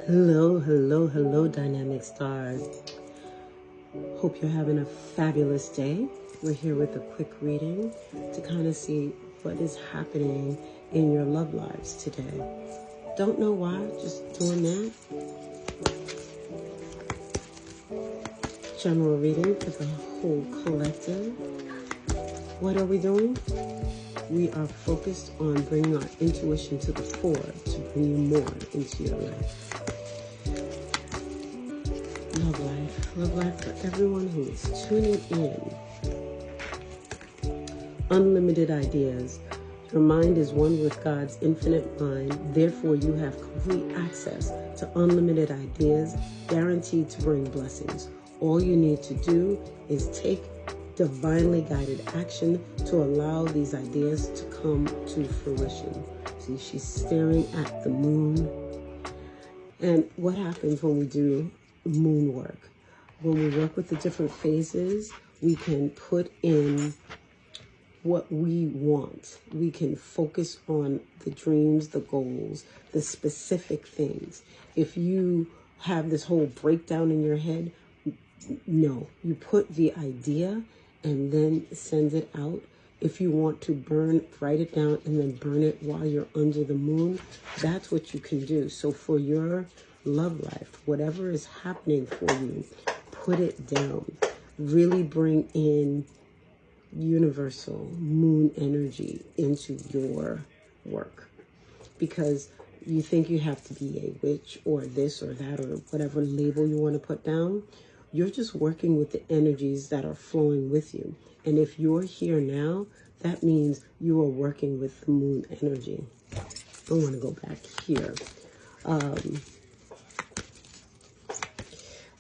Hello, hello, hello, dynamic stars. Hope you're having a fabulous day. We're here with a quick reading to kind of see what is happening in your love lives today. Don't know why, just doing that. General reading for the whole collective. What are we doing? We are focused on bringing our intuition to the fore to bring you more into your life. Love life for everyone who is tuning in. Unlimited ideas. Your mind is one with God's infinite mind. Therefore, you have complete access to unlimited ideas guaranteed to bring blessings. All you need to do is take divinely guided action to allow these ideas to come to fruition. See, she's staring at the moon. And what happens when we do moon work? When we work with the different phases, we can put in what we want. We can focus on the dreams, the goals, the specific things. If you have this whole breakdown in your head, no, you put the idea and then send it out. If you want to write it down and then burn it while you're under the moon, that's what you can do. So for your love life, whatever is happening for you, put it down. Really bring in universal moon energy into your work. Because you think you have to be a witch or this or that or whatever label you want to put down. You're just working with the energies that are flowing with you. And if you're here now, that means you are working with the moon energy. I want to go back here.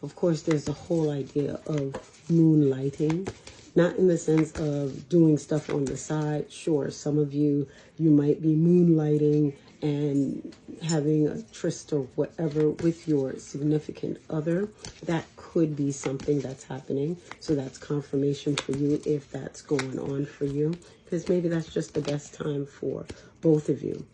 Of course, there's the whole idea of moonlighting. Not in the sense of doing stuff on the side. Sure, some of you might be moonlighting and having a tryst or whatever with your significant other. That could be something that's happening. So that's confirmation for you if that's going on for you. Because maybe that's just the best time for both of you.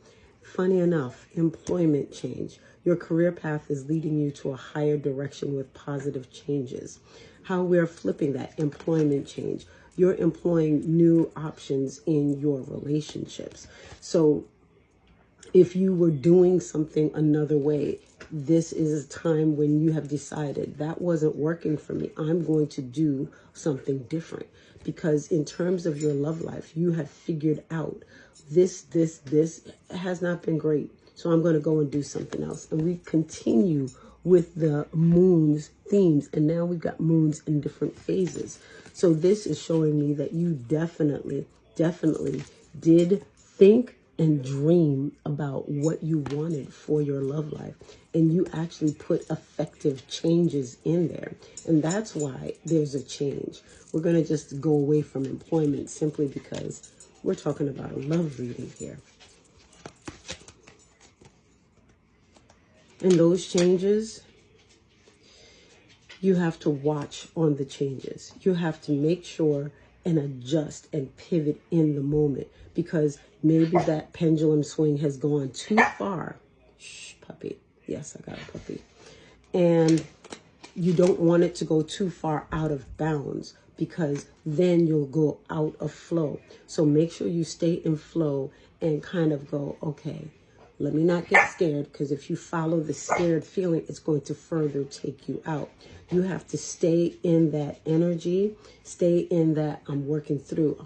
Funny enough, employment change. Your career path is leading you to a higher direction with positive changes. How we're flipping that employment change. You're employing new options in your relationships. So if you were doing something another way, this is a time when you have decided that wasn't working for me. I'm going to do something different. Because in terms of your love life, you have figured out this has not been great. So I'm going to go and do something else. And we continue with the moon's themes. And now we've got moons in different phases. So this is showing me that you definitely did think and dream about what you wanted for your love life. And you actually put effective changes in there. And that's why there's a change. We're going to just go away from employment simply because we're talking about a love reading here. And those changes, you have to watch on the changes. You have to make sure and adjust and pivot in the moment. Because maybe that pendulum swing has gone too far. Shh, puppy. Yes, I got a puppy. And you don't want it to go too far out of bounds because then you'll go out of flow. So make sure you stay in flow and kind of go, okay, let me not get scared, because if you follow the scared feeling, it's going to further take you out. You have to stay in that energy, stay in that I'm working through,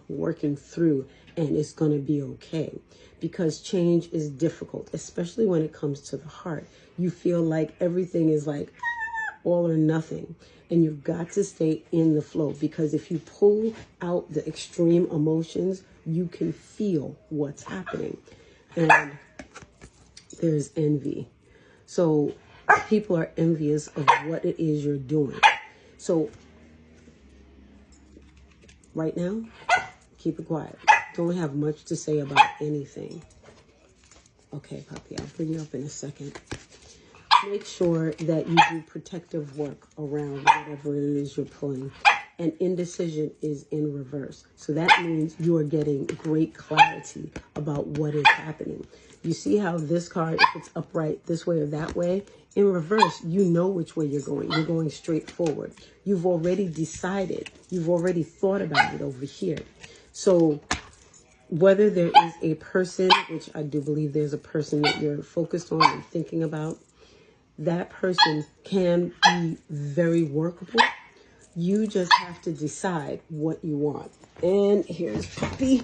and it's going to be okay. Because change is difficult, especially when it comes to the heart. You feel like everything is like all or nothing. And you've got to stay in the flow, because if you pull out the extreme emotions, you can feel what's happening. And there's envy. So people are envious of what it is you're doing. So right now, keep it quiet. Don't have much to say about anything. Okay, puppy, I'll bring you up in a second. Make sure that you do protective work around whatever it is you're pulling. And indecision is in reverse. So that means you are getting great clarity about what is happening. You see how this card, if it's upright this way or that way, In reverse, you know which way you're going. You're going straight forward. You've already decided. You've already thought about it over here. So whether there is a person, which I do believe there's a person that you're focused on and thinking about, that person can be very workable. You just have to decide what you want. And here's Puppy.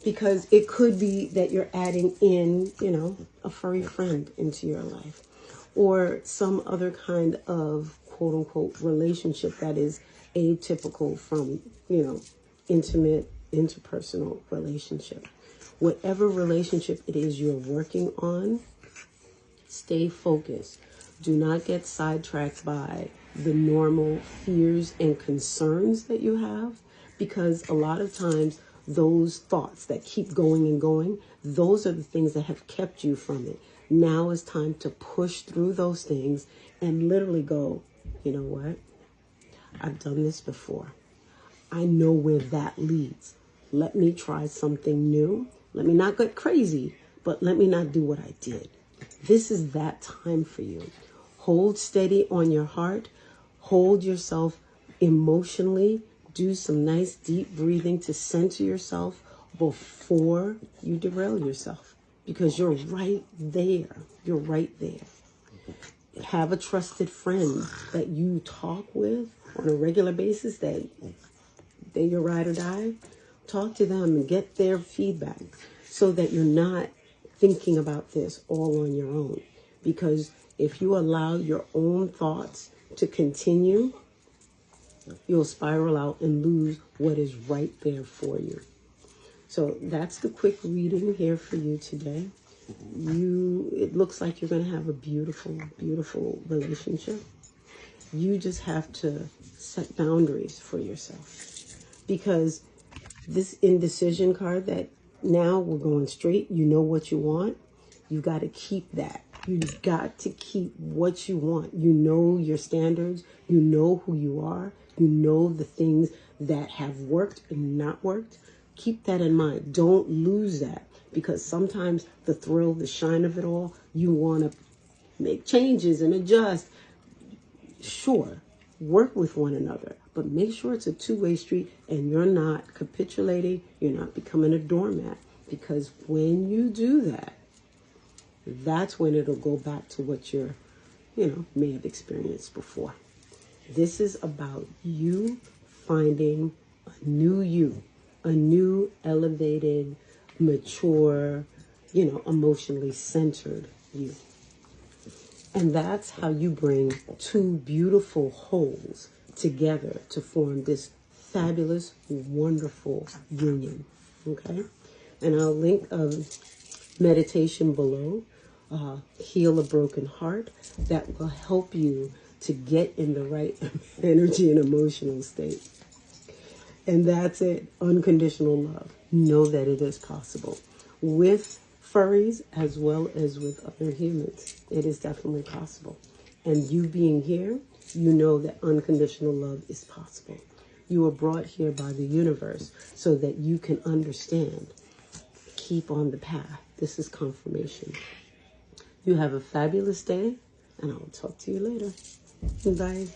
Because it could be that you're adding in, you know, a furry friend into your life, or some other kind of quote unquote relationship that is atypical from, you know, intimate, interpersonal relationship. Whatever relationship it is you're working on, stay focused. Do not get sidetracked by the normal fears and concerns that you have, because a lot of times those thoughts that keep going and going, those are the things that have kept you from it. Now it's time to push through those things and literally go, you know what? I've done this before. I know where that leads. Let me try something new. Let me not get crazy, but let me not do what I did. This is that time for you. Hold steady on your heart. Hold yourself emotionally. Do some nice deep breathing to center yourself before you derail yourself, because you're right there. You're right there. Have a trusted friend that you talk with on a regular basis, that they're your ride or die. Talk to them and get their feedback so that you're not thinking about this all on your own. Because if you allow your own thoughts to continue, you'll spiral out and lose what is right there for you. So that's the quick reading here for you today. It looks like you're going to have a beautiful, beautiful relationship. You just have to set boundaries for yourself, because this indecision card that now we're going straight, you know what you want. You got to keep that. You've got to keep what you want. You know your standards. You know who you are. You know the things that have worked and not worked. Keep that in mind. Don't lose that, because sometimes the thrill, the shine of it all, you want to make changes and adjust. Sure, work with one another, but make sure it's a two-way street and you're not capitulating. You're not becoming a doormat, because when you do that, that's when it'll go back to what you're, may have experienced before. This is about you finding a new elevated, mature, emotionally centered you. And that's how you bring two beautiful wholes together to form this fabulous, wonderful union. Okay? And I'll link a meditation below, Heal a Broken Heart, that will help you to get in the right energy and emotional state. And that's it. Unconditional love. Know that it is possible with furries as well as with other humans. It is definitely possible. And you being here, you know that unconditional love is possible. You were brought here by the universe so that you can understand. Keep on the path. This is confirmation. You have a fabulous day, and I will talk to you later. Bye.